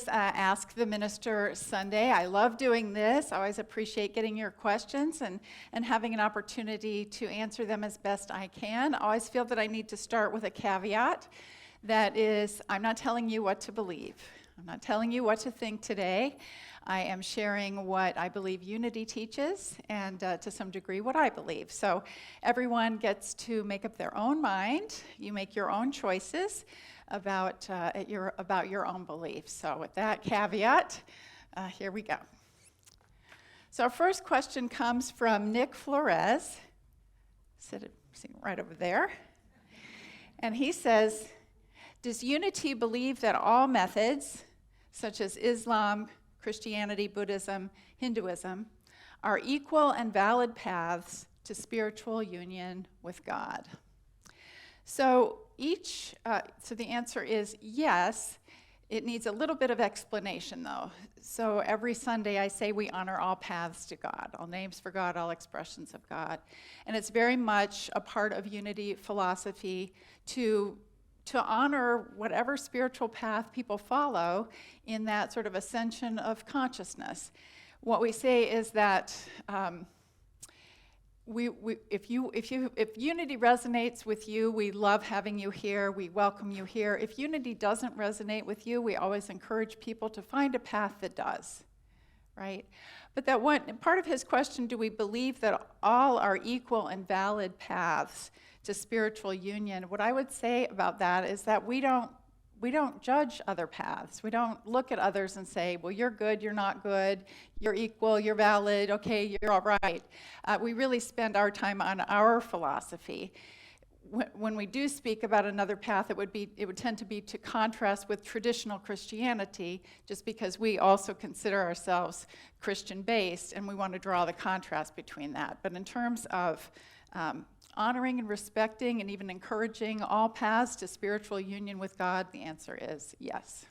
is Ask the Minister Sunday. I love doing this. I always appreciate getting your questions and having an opportunity to answer them as best I can. I always feel that I need to start with a caveat. That is, I'm not telling you what to believe. I'm not telling you what to think today. I am sharing what I believe unity teaches and to some degree what I believe. So everyone gets to make up their own mind. You make your own choices about your own beliefs. So with that caveat, here we go. So our first question comes from Nick Flores, sitting right over there. And he says, does unity believe that all methods, such as Islam, Christianity, Buddhism, Hinduism, are equal and valid paths to spiritual union with God? So the answer is yes. It needs a little bit of explanation, though. So every Sunday I say we honor all paths to God, all names for God, all expressions of God. And it's very much a part of unity philosophy to honor whatever spiritual path people follow in that sort of ascension of consciousness. What we say is that if unity resonates with you, we love having you here, we welcome you here. If unity doesn't resonate with you, we always encourage people to find a path that does, right? But that one part of his question, do we believe that all are equal and valid paths to spiritual union? What I would say about that is that we don't judge other paths. We don't look at others and say, well, you're good, you're not good, you're equal, you're valid, okay, you're all right. We really spend our time on our philosophy. When we do speak about another path, it would tend to be to contrast with traditional Christianity, just because we also consider ourselves Christian-based, and we want to draw the contrast between that. But in terms of honoring and respecting and even encouraging all paths to spiritual union with God, the answer is yes.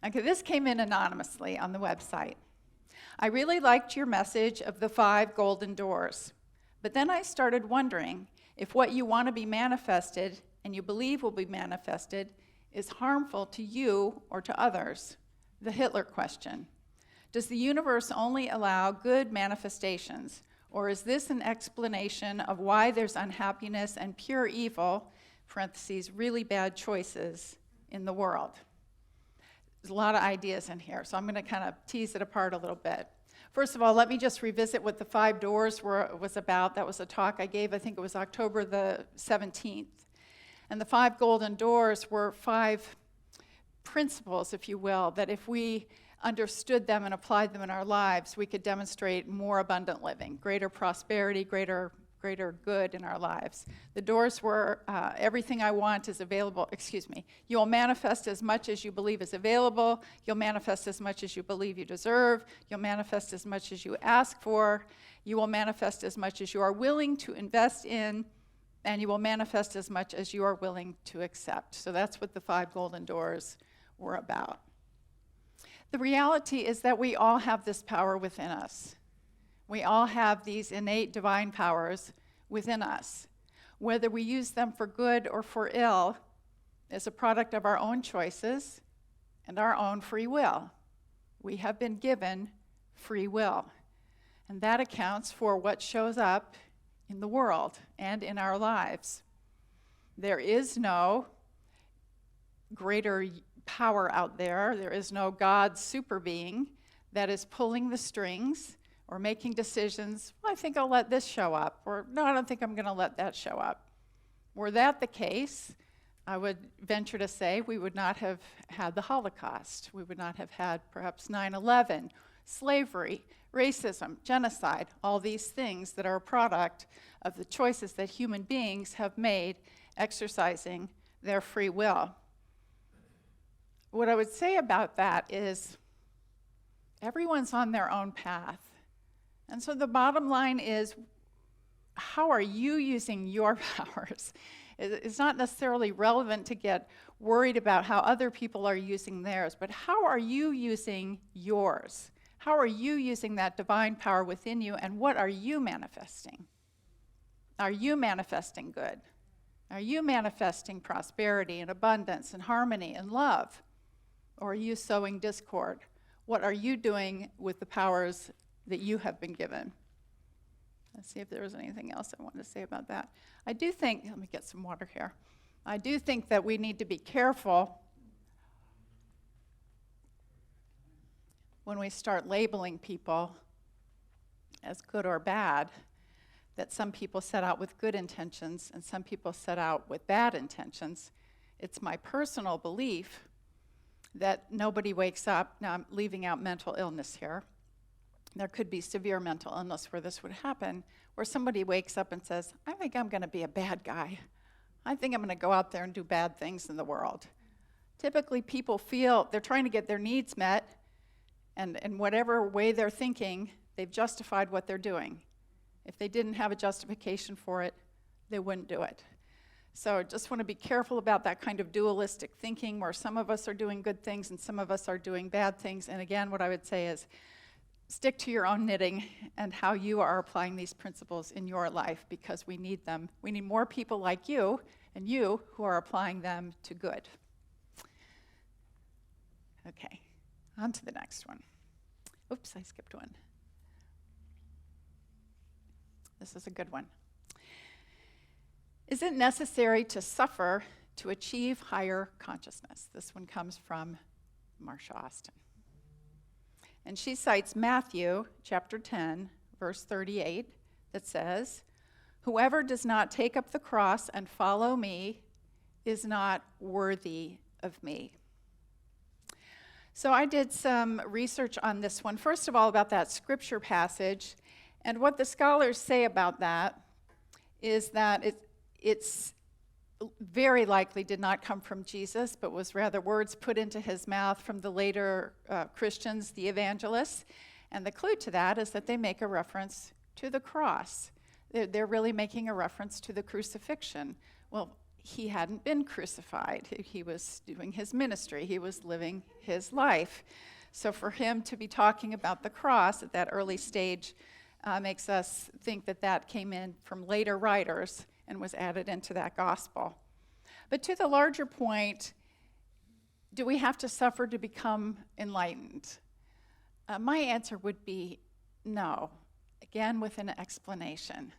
Okay, this came in anonymously on the website. I really liked your message of the 5 golden doors, but then I started wondering if what you want to be manifested and you believe will be manifested is harmful to you or to others. The Hitler question. Does the universe only allow good manifestations, or is this an explanation of why there's unhappiness and pure evil, parentheses, really bad choices in the world? There's a lot of ideas in here, so I'm going to kind of tease it apart a little bit. First of all, let me just revisit what the 5 doors was about. That was a talk I gave, I think it was October the 17th. And the 5 golden doors were 5 principles, if you will, that if we understood them and applied them in our lives, we could demonstrate more abundant living, greater prosperity, greater good in our lives. The doors were, everything I want is available, you will manifest as much as you believe is available, you'll manifest as much as you believe you deserve, you'll manifest as much as you ask for, you will manifest as much as you are willing to invest in, and you will manifest as much as you are willing to accept. So that's what the 5 golden doors were about. The reality is that we all have this power within us. We all have these innate divine powers within us. Whether we use them for good or for ill is a product of our own choices and our own free will. We have been given free will, and that accounts for what shows up in the world and in our lives. There is no greater power out there. There is no God super being that is pulling the strings or making decisions. Well, I think I'll let this show up, or no, I don't think I'm going to let that show up. Were that the case, I would venture to say we would not have had the Holocaust. We would not have had perhaps 9/11, slavery, racism, genocide, all these things that are a product of the choices that human beings have made exercising their free will. What I would say about that is everyone's on their own path. And so the bottom line is, how are you using your powers? It's not necessarily relevant to get worried about how other people are using theirs, but how are you using yours? How are you using that divine power within you, and what are you manifesting? Are you manifesting good? Are you manifesting prosperity and abundance and harmony and love? Or are you sowing discord? What are you doing with the powers that you have been given? Let's see if there was anything else I wanted to say about that. I do think, let me get some water here. I do think that we need to be careful when we start labeling people as good or bad, that some people set out with good intentions and some people set out with bad intentions. It's my personal belief that nobody wakes up, now I'm leaving out mental illness here. There could be severe mental illness where this would happen, where somebody wakes up and says, I think I'm going to be a bad guy. I think I'm going to go out there and do bad things in the world. Typically, people feel they're trying to get their needs met, and in whatever way they're thinking, they've justified what they're doing. If they didn't have a justification for it, they wouldn't do it. So I just want to be careful about that kind of dualistic thinking where some of us are doing good things and some of us are doing bad things. And again, what I would say is, stick to your own knitting and how you are applying these principles in your life, because we need them. We need more people like you and you who are applying them to good. Okay, on to the next one. Oops, I skipped one. This is a good one. Is it necessary to suffer to achieve higher consciousness? This one comes from Marsha Austin. And she cites Matthew chapter 10, verse 38, that says, whoever does not take up the cross and follow me is not worthy of me. So I did some research on this one. First of all, about that scripture passage. And what the scholars say about that is that it's very likely did not come from Jesus, but was rather words put into his mouth from the later Christians, the evangelists. And the clue to that is that they make a reference to the cross. They're really making a reference to the crucifixion. Well, he hadn't been crucified. He was doing his ministry. He was living his life. So for him to be talking about the cross at that early stage makes us think that that came in from later writers and was added into that gospel. But to the larger point, do we have to suffer to become enlightened? My answer would be no, again with an explanation.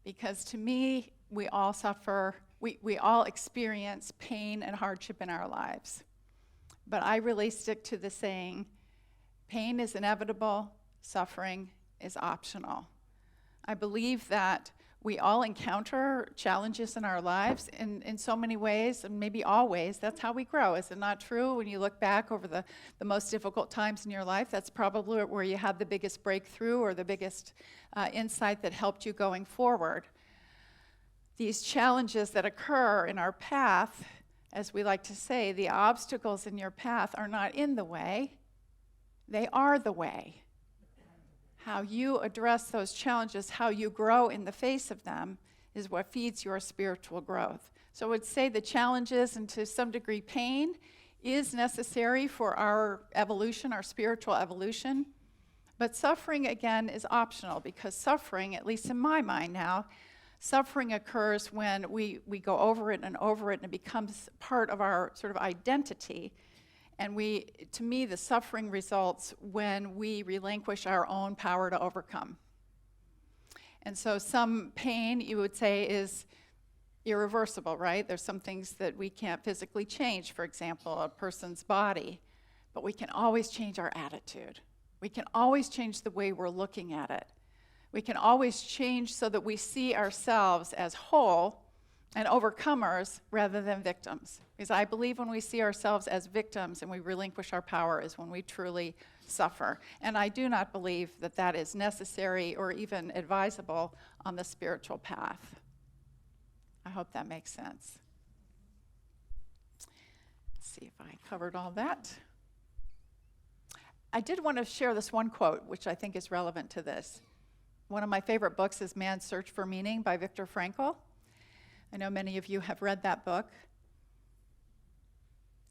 Because to me, we all suffer, we all experience pain and hardship in our lives. But I really stick to the saying, pain is inevitable, suffering is optional. I believe that we all encounter challenges in our lives in so many ways, and maybe always. That's how we grow. Is it not true? When you look back over the most difficult times in your life, that's probably where you had the biggest breakthrough or the biggest insight that helped you going forward. These challenges that occur in our path, as we like to say, the obstacles in your path are not in the way, they are the way. How you address those challenges, how you grow in the face of them, is what feeds your spiritual growth. So I would say the challenges and to some degree pain is necessary for our evolution, our spiritual evolution. But suffering, again, is optional, because suffering, at least in my mind now, suffering occurs when we go over it and it becomes part of our sort of identity. And to me, the suffering results when we relinquish our own power to overcome. And so some pain, you would say, is irreversible, right? There's some things that we can't physically change, for example, a person's body. But we can always change our attitude. We can always change the way we're looking at it. We can always change so that we see ourselves as whole and overcomers rather than victims. Because I believe when we see ourselves as victims and we relinquish our power is when we truly suffer. And I do not believe that that is necessary or even advisable on the spiritual path. I hope that makes sense. Let's see if I covered all that. I did want to share this one quote, which I think is relevant to this. One of my favorite books is Man's Search for Meaning by Viktor Frankl. I know many of you have read that book.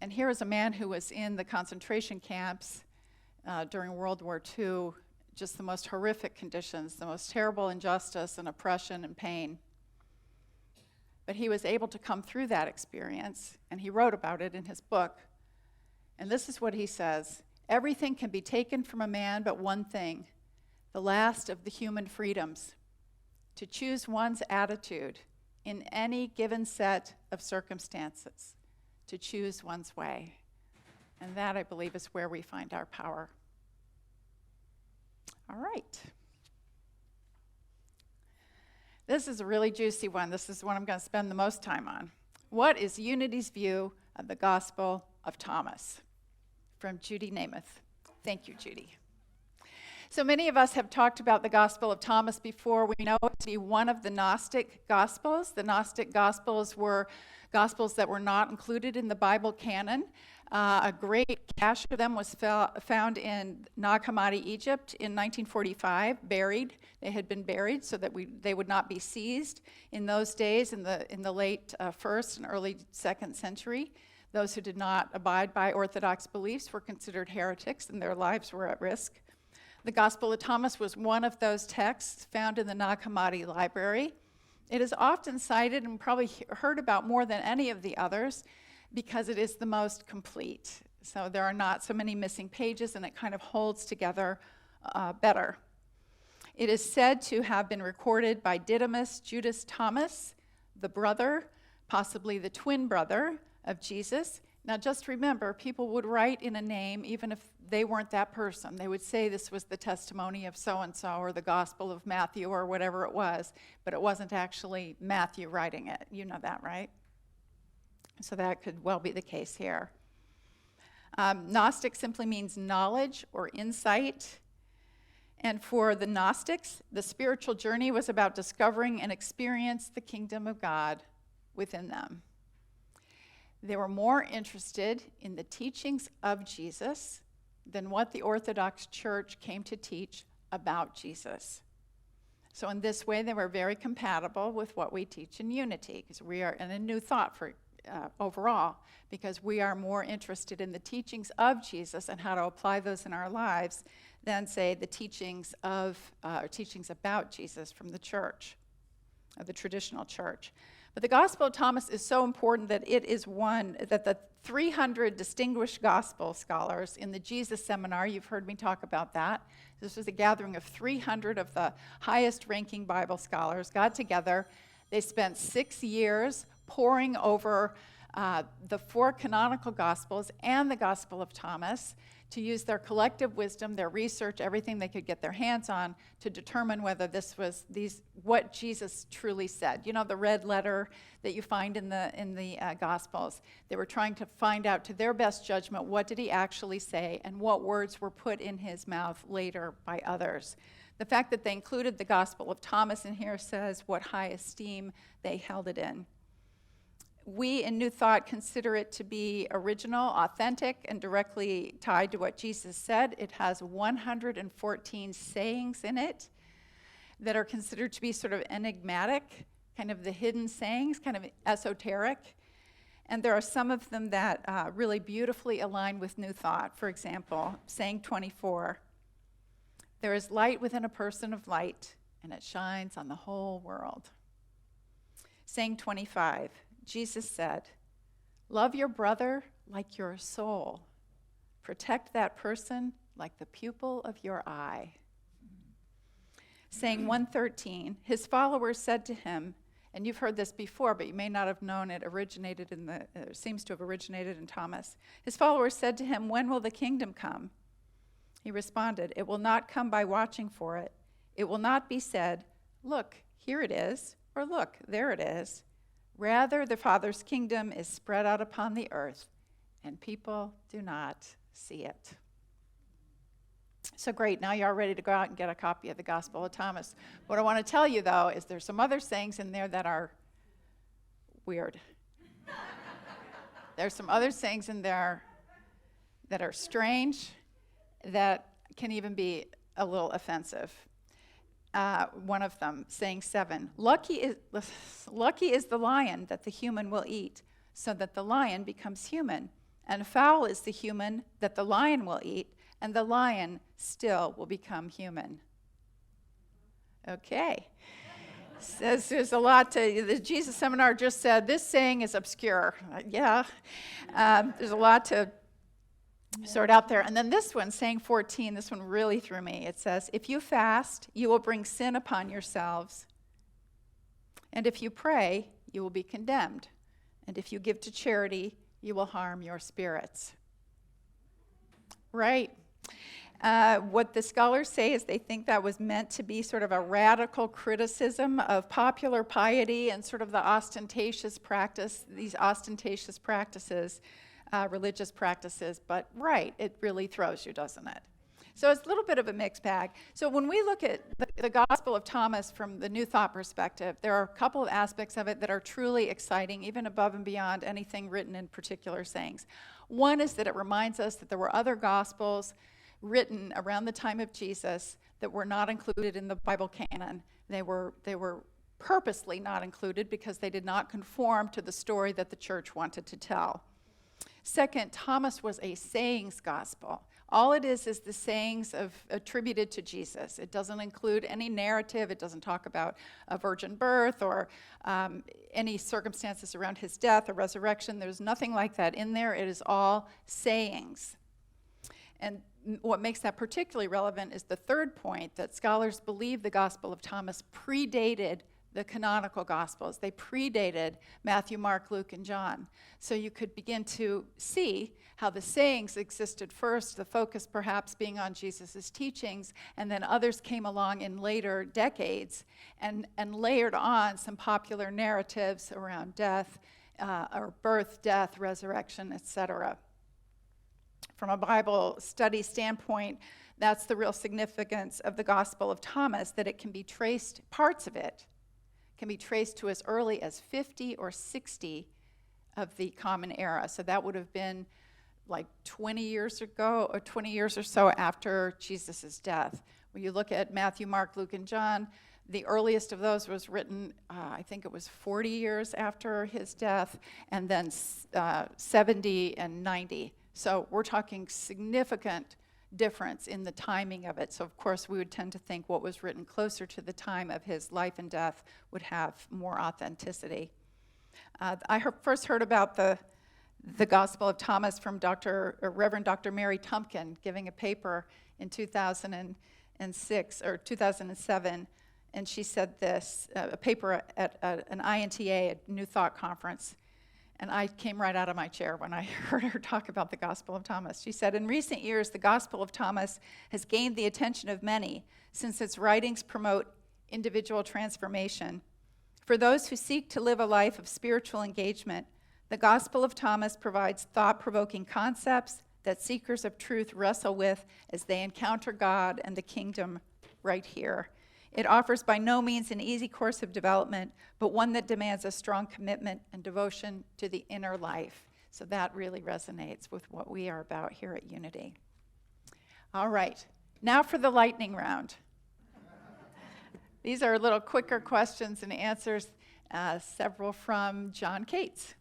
And here is a man who was in the concentration camps during World War II, just the most horrific conditions, the most terrible injustice and oppression and pain. but he was able to come through that experience, and he wrote about it in his book. And this is what he says: everything can be taken from a man but one thing, the last of the human freedoms, to choose one's attitude in any given set of circumstances, to choose one's way. And that, I believe, is where we find our power. All right. This is a really juicy one. This is what I'm going to spend the most time on. What is Unity's view of the Gospel of Thomas? From Judy Namath. Thank you, Judy. So many of us have talked about the Gospel of Thomas before. We know it to be one of the Gnostic Gospels. The Gnostic Gospels were Gospels that were not included in the Bible canon. A great cache of them was found in Nag Hammadi, Egypt in 1945, buried. They had been buried so that they would not be seized. In those days, in the late 1st and early 2nd century, those who did not abide by Orthodox beliefs were considered heretics and their lives were at risk. The Gospel of Thomas was one of those texts found in the Nag Hammadi library. It is often cited and probably heard about more than any of the others because it is the most complete. So there are not so many missing pages, and it kind of holds together better. It is said to have been recorded by Didymus Judas Thomas, the brother, possibly the twin brother of Jesus. Now just remember, people would write in a name even if they weren't that person. They would say this was the testimony of so-and-so or the Gospel of Matthew or whatever it was, but it wasn't actually Matthew writing it. You know that, right? So that could well be the case here. Gnostic simply means knowledge or insight. And for the Gnostics, the spiritual journey was about discovering and experience the kingdom of God within them. They were more interested in the teachings of Jesus than what the Orthodox Church came to teach about Jesus. So in this way, they were very compatible with what we teach in Unity, because we are in a new thought for overall, because we are more interested in the teachings of Jesus and how to apply those in our lives than, say, the teachings of or teachings about Jesus from the church, the traditional church. But the Gospel of Thomas is so important that it is one that the 300 distinguished gospel scholars in the Jesus Seminar, you've heard me talk about that. This was a gathering of 300 of the highest ranking Bible scholars, got together. They spent 6 years poring over the 4 canonical Gospels and the Gospel of Thomas to use their collective wisdom, their research, everything they could get their hands on to determine whether this was what Jesus truly said. You know, the red letter that you find in the Gospels. They were trying to find out to their best judgment what did he actually say and what words were put in his mouth later by others. The fact that they included the Gospel of Thomas in here says what high esteem they held it in. We in New Thought consider it to be original, authentic, and directly tied to what Jesus said. It has 114 sayings in it that are considered to be sort of enigmatic, kind of the hidden sayings, kind of esoteric. And there are some of them that really beautifully align with New Thought. For example, saying 24, there is light within a person of light, and it shines on the whole world. Saying 25, Jesus said, love your brother like your soul. Protect that person like the pupil of your eye. Saying 113, his followers said to him, and you've heard this before, but you may not have known it seems to have originated in Thomas. His followers said to him, when will the kingdom come? He responded, it will not come by watching for it. It will not be said, look, here it is, or look, there it is. Rather, the Father's kingdom is spread out upon the earth, and people do not see it. So great, now you're ready to go out and get a copy of the Gospel of Thomas. What I want to tell you, though, is there's some other sayings in there that are weird. There's some other sayings in there that are strange, that can even be a little offensive. One of them, saying 7, lucky is the lion that the human will eat, so that the lion becomes human. And foul is the human that the lion will eat, and the lion still will become human. Okay. Says there's a lot to, the Jesus seminar just said, this saying is obscure. Yeah, there's a lot to sort out there. And then this one, saying 14, this one really threw me. It says, if you fast, you will bring sin upon yourselves. And if you pray, you will be condemned. And if you give to charity, you will harm your spirits. Right. What the scholars say is they think that was meant to be sort of a radical criticism of popular piety and sort of the ostentatious practice, these ostentatious practices, religious practices. But right, it really throws you, doesn't it? So it's a little bit of a mixed bag. So when we look at the Gospel of Thomas from the New Thought perspective, there are a couple of aspects of it that are truly exciting, even above and beyond anything written in particular sayings. One is that it reminds us that there were other Gospels written around the time of Jesus that were not included in the Bible canon. They were purposely not included because they did not conform to the story that the church wanted to tell. Second, Thomas was a sayings gospel. All it is the sayings attributed to Jesus. It doesn't include any narrative. It doesn't talk about a virgin birth or any circumstances around his death or resurrection. There's nothing like that in there. It is all sayings. And what makes that particularly relevant is the third point, that scholars believe the Gospel of Thomas predated the canonical Gospels. They predated Matthew, Mark, Luke, and John. So you could begin to see how the sayings existed first, the focus perhaps being on Jesus' teachings, and then others came along in later decades and layered on some popular narratives around death, or birth, death, resurrection, etc. From a Bible study standpoint, that's the real significance of the Gospel of Thomas, that it can be traced, parts of it can be traced to as early as 50 or 60 of the Common Era. So that would have been like 20 years ago, or 20 years or so after Jesus' death. When you look at Matthew, Mark, Luke, and John, the earliest of those was written, I think it was 40 years after his death, and then 70 and 90. So we're talking significant difference in the timing of it. So of course we would tend to think what was written closer to the time of his life and death would have more authenticity. I first heard about the Gospel of Thomas from Reverend Dr. Mary Tumpkin giving a paper in 2006 or 2007, and she said this, a paper at an INTA, a New Thought conference. And I came right out of my chair when I heard her talk about the Gospel of Thomas. She said, in recent years, the Gospel of Thomas has gained the attention of many since its writings promote individual transformation. For those who seek to live a life of spiritual engagement, the Gospel of Thomas provides thought-provoking concepts that seekers of truth wrestle with as they encounter God and the kingdom right here. It offers by no means an easy course of development, but one that demands a strong commitment and devotion to the inner life. So that really resonates with what we are about here at Unity. All right, now for the lightning round. These are a little quicker questions and answers, several from John Cates.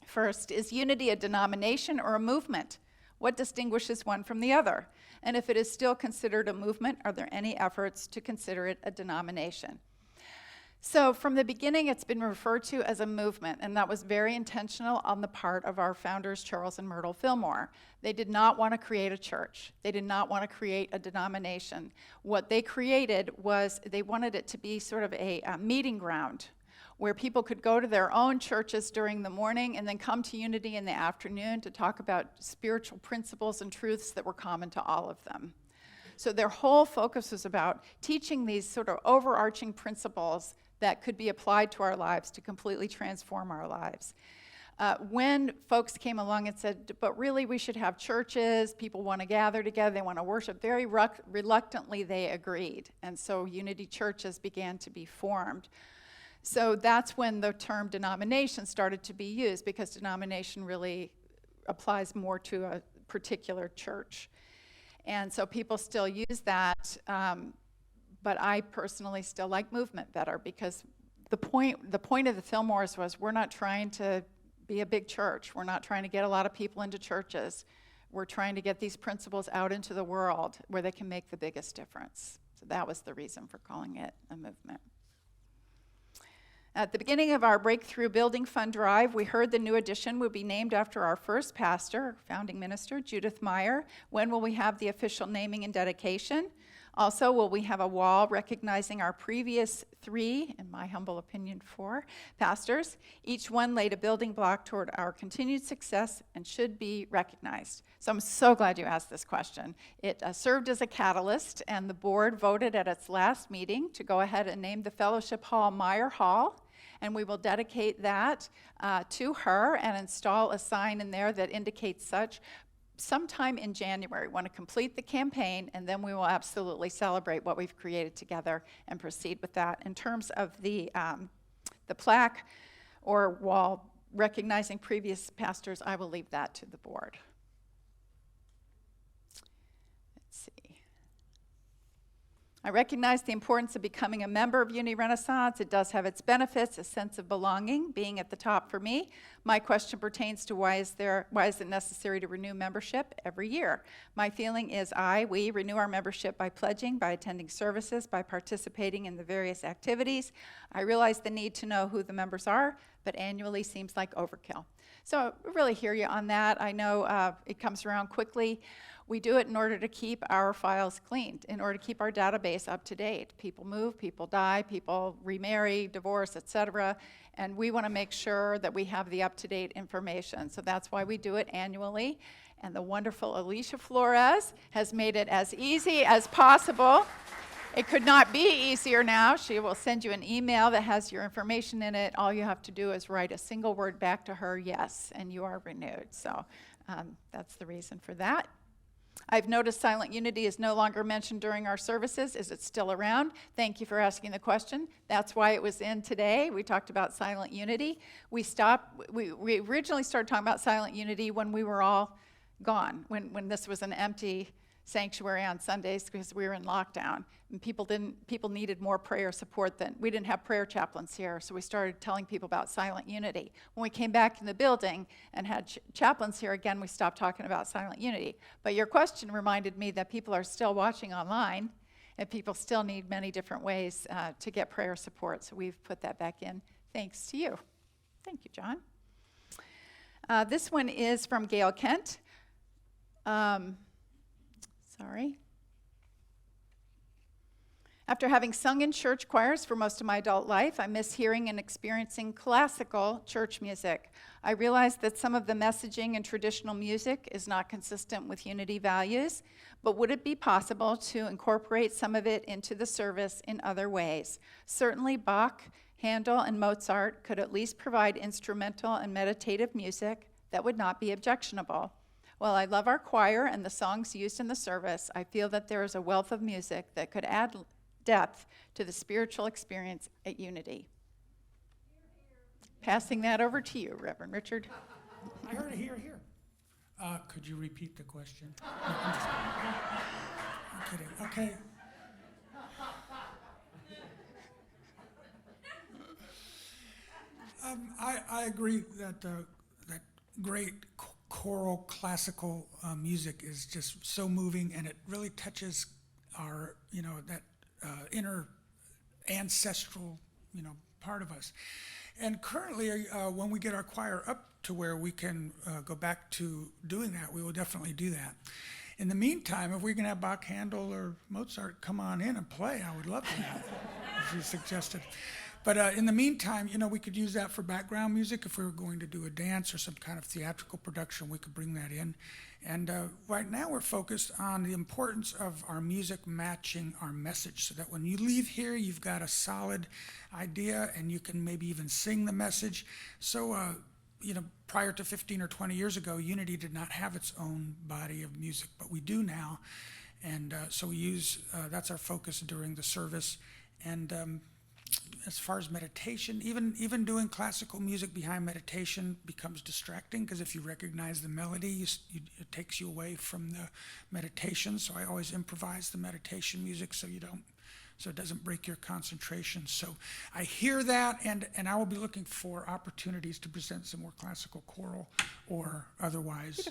First, is Unity a denomination or a movement? What distinguishes one from the other? And if it is still considered a movement, are there any efforts to consider it a denomination? So from the beginning, it's been referred to as a movement, and that was very intentional on the part of our founders, Charles and Myrtle Fillmore. They did not want to create a church. They did not want to create a denomination. What they created was they wanted it to be sort of a meeting ground where people could go to their own churches during the morning and then come to Unity in the afternoon to talk about spiritual principles and truths that were common to all of them. So their whole focus was about teaching these sort of overarching principles that could be applied to our lives to completely transform our lives. When folks came along and said, but really we should have churches, people want to gather together, they want to worship, very reluctantly they agreed. And so Unity churches began to be formed. So that's when the term denomination started to be used, because denomination really applies more to a particular church. And so people still use that, but I personally still like movement better, because the point of the Fillmores was, we're not trying to be a big church. We're not trying to get a lot of people into churches. We're trying to get these principles out into the world where they can make the biggest difference. So that was the reason for calling it a movement. At the beginning of our Breakthrough Building Fund drive, we heard the new addition would be named after our first pastor, founding minister, Judith Meyer. When will we have the official naming and dedication? Also, will we have a wall recognizing our previous 3, in my humble opinion 4, pastors? Each one laid a building block toward our continued success and should be recognized. So I'm so glad you asked this question. It served as a catalyst, and the board voted at its last meeting to go ahead and name the fellowship hall Meyer Hall. And we will dedicate that to her and install a sign in there that indicates such. Sometime in January, we want to complete the campaign, and then we will absolutely celebrate what we've created together and proceed with that. In terms of the plaque or wall recognizing previous pastors, I will leave that to the board. Let's see. I recognize the importance of becoming a member of Unity Renaissance. It does have its benefits, a sense of belonging being at the top for me. My question pertains to why is it necessary to renew membership every year? My feeling is we renew our membership by pledging, by attending services, by participating in the various activities. I realize the need to know who the members are, but annually seems like overkill. So I really hear you on that. I know it comes around quickly. We do it in order to keep our files cleaned, in order to keep our database up to date. People move, people die, people remarry, divorce, etc. And we want to make sure that we have the up-to-date information. So that's why we do it annually. And the wonderful Alicia Flores has made it as easy as possible. It could not be easier now. She will send you an email that has your information in it. All you have to do is write a single word back to her, yes, and you are renewed. So that's the reason for that. I've noticed Silent Unity is no longer mentioned during our services. Is it still around? Thank you for asking the question. That's why it was in today. We talked about Silent Unity. We originally started talking about Silent Unity when we were all gone, when this was an empty sanctuary on Sundays because we were in lockdown, and people needed more prayer support than we didn't have prayer chaplains here, so we started telling people about Silent Unity. When we came back in the building and had chaplains here again, we stopped talking about Silent Unity. But your question reminded me that people are still watching online, and people still need many different ways to get prayer support, so we've put that back in. Thanks to you. Thank you, John. This one is from Gail Kent. Sorry. After having sung in church choirs for most of my adult life, I miss hearing and experiencing classical church music. I realize that some of the messaging in traditional music is not consistent with Unity values, but would it be possible to incorporate some of it into the service in other ways? Certainly Bach, Handel, and Mozart could at least provide instrumental and meditative music that would not be objectionable. While I love our choir and the songs used in the service, I feel that there is a wealth of music that could add depth to the spiritual experience at Unity. Passing that over to you, Reverend Richard. I heard a hear. Could you repeat the question? No, I'm kidding. Okay. I agree that that great choral classical music is just so moving, and it really touches our, that inner ancestral, part of us. And currently, when we get our choir up to where we can go back to doing that, we will definitely do that. In the meantime, if we can have Bach, Handel, or Mozart come on in and play, I would love that, as you suggested. But in the meantime, we could use that for background music. If we were going to do a dance or some kind of theatrical production, we could bring that in. And right now we're focused on the importance of our music matching our message, so that when you leave here, you've got a solid idea and you can maybe even sing the message. So, prior to 15 or 20 years ago, Unity did not have its own body of music, but we do now. And so we use, that's our focus during the service. And as far as meditation, even doing classical music behind meditation becomes distracting, because if you recognize the melody, it takes you away from the meditation. So I always improvise the meditation music so it doesn't break your concentration. So I hear that, and I will be looking for opportunities to present some more classical choral or otherwise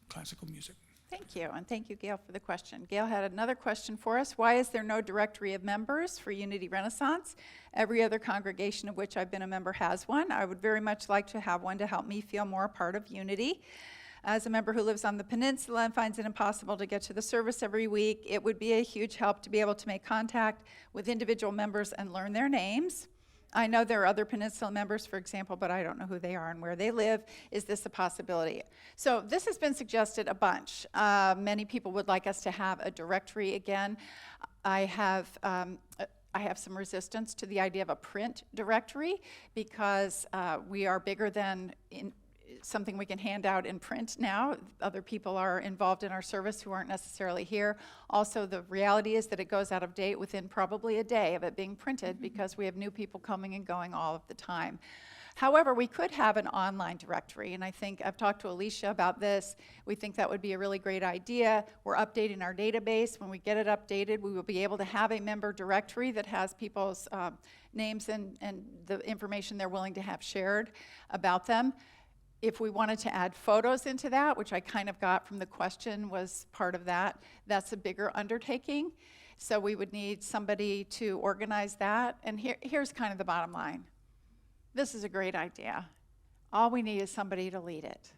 classical music. Thank you, and thank you, Gail, for the question. Gail had another question for us. Why is there no directory of members for Unity Renaissance? Every other congregation of which I've been a member has one. I would very much like to have one to help me feel more a part of Unity. As a member who lives on the peninsula and finds it impossible to get to the service every week, it would be a huge help to be able to make contact with individual members and learn their names. I know there are other Peninsula members, for example, but I don't know who they are and where they live. Is this a possibility? So this has been suggested a bunch. Many people would like us to have a directory again. I have some resistance to the idea of a print directory because we are bigger than something we can hand out in print now. Other people are involved in our service who aren't necessarily here. Also, the reality is that it goes out of date within probably a day of it being printed because we have new people coming and going all of the time. However, we could have an online directory, and I think I've talked to Alicia about this. We think that would be a really great idea. We're updating our database. When we get it updated, we will be able to have a member directory that has people's names and the information they're willing to have shared about them. If we wanted to add photos into that, which I kind of got from the question was part of that, that's a bigger undertaking. So we would need somebody to organize that. And here's kind of the bottom line. This is a great idea. All we need is somebody to lead it.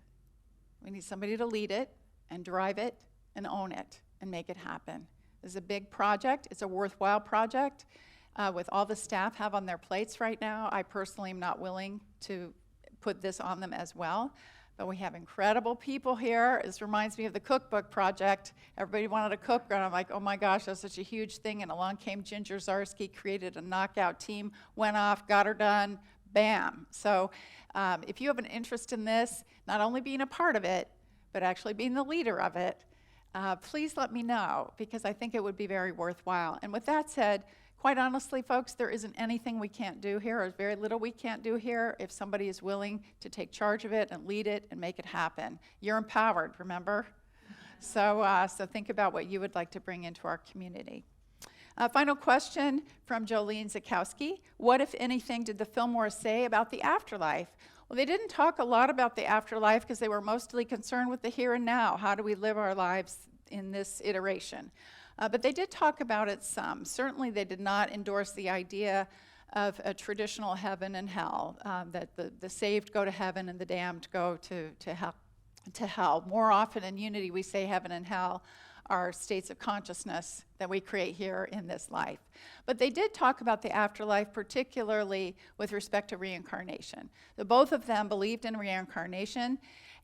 We need somebody to lead it and drive it and own it and make it happen. This is a big project. It's a worthwhile project with all the staff have on their plates right now. I personally am not willing to put this on them as well. But we have incredible people here. This reminds me of the cookbook project. Everybody wanted a cookbook, and I'm like, oh my gosh, that's such a huge thing. And along came Ginger Zarski, created a knockout team, went off, got her done, bam. So if you have an interest in this, not only being a part of it, but actually being the leader of it, please let me know, because I think it would be very worthwhile. And with that said, quite honestly, folks, there isn't anything we can't do here, or very little we can't do here if somebody is willing to take charge of it and lead it and make it happen. You're empowered, remember? So think about what you would like to bring into our community. Final question from Jolene Zakowski. What, if anything, did the Fillmores say about the afterlife? Well, they didn't talk a lot about the afterlife because they were mostly concerned with the here and now. How do we live our lives in this iteration? But they did talk about it some. Certainly they did not endorse the idea of a traditional heaven and hell, that the saved go to heaven and the damned go to hell. More often in Unity we say heaven and hell are states of consciousness that we create here in this life. But they did talk about the afterlife, particularly with respect to reincarnation. So both of them believed in reincarnation,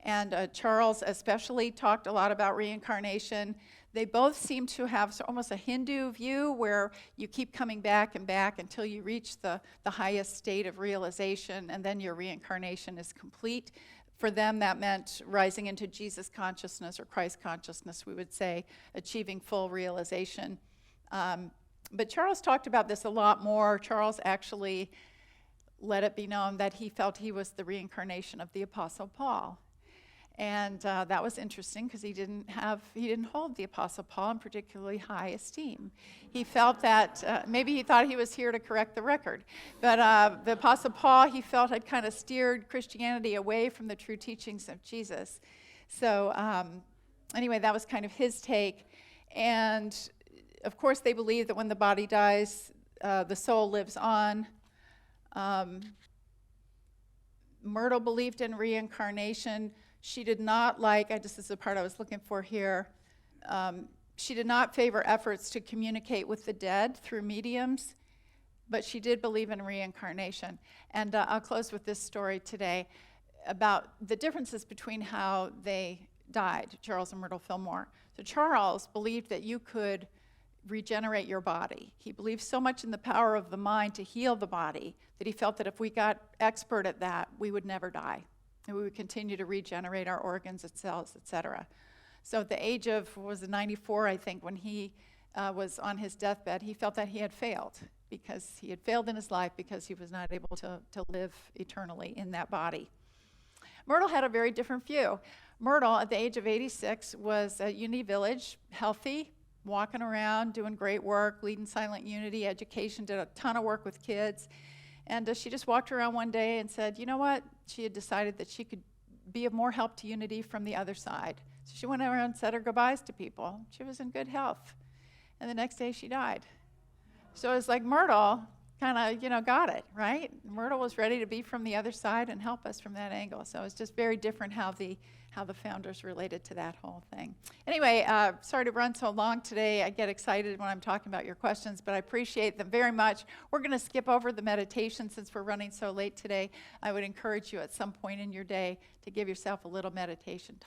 and Charles especially talked a lot about reincarnation. They both seem to have almost a Hindu view where you keep coming back and back until you reach the highest state of realization, and then your reincarnation is complete. For them, that meant rising into Jesus consciousness or Christ consciousness, we would say, achieving full realization. But Charles talked about this a lot more. Charles actually let it be known that he felt he was the reincarnation of the Apostle Paul. And that was interesting because he didn't hold the Apostle Paul in particularly high esteem. He felt that maybe he thought he was here to correct the record. But the Apostle Paul, he felt, had kind of steered Christianity away from the true teachings of Jesus. So anyway, that was kind of his take. And of course, they believe that when the body dies, the soul lives on. Myrtle believed in reincarnation. She did not this is the part I was looking for here, she did not favor efforts to communicate with the dead through mediums, but she did believe in reincarnation. And I'll close with this story today about the differences between how they died, Charles and Myrtle Fillmore. So Charles believed that you could regenerate your body. He believed so much in the power of the mind to heal the body that he felt that if we got expert at that, we would never die. And we would continue to regenerate our organs and cells, etc. So at the age of, 94, I think, when he was on his deathbed, he felt that he had failed because he had failed in his life because he was not able to live eternally in that body. Myrtle had a very different view. Myrtle, at the age of 86, was at Unity Village, healthy, walking around, doing great work, leading Silent Unity education, did a ton of work with kids. And she just walked around one day and said, you know what? She had decided that she could be of more help to unity from the other side. So she went around and said her goodbyes to people. She was in good health. And the next day she died. So it's like Myrtle kind of, got it, right? Myrtle was ready to be from the other side and help us from that angle. So it's just very different how the founders related to that whole thing. Anyway, sorry to run so long today. I get excited when I'm talking about your questions, but I appreciate them very much. We're going to skip over the meditation since we're running so late today. I would encourage you at some point in your day to give yourself a little meditation time.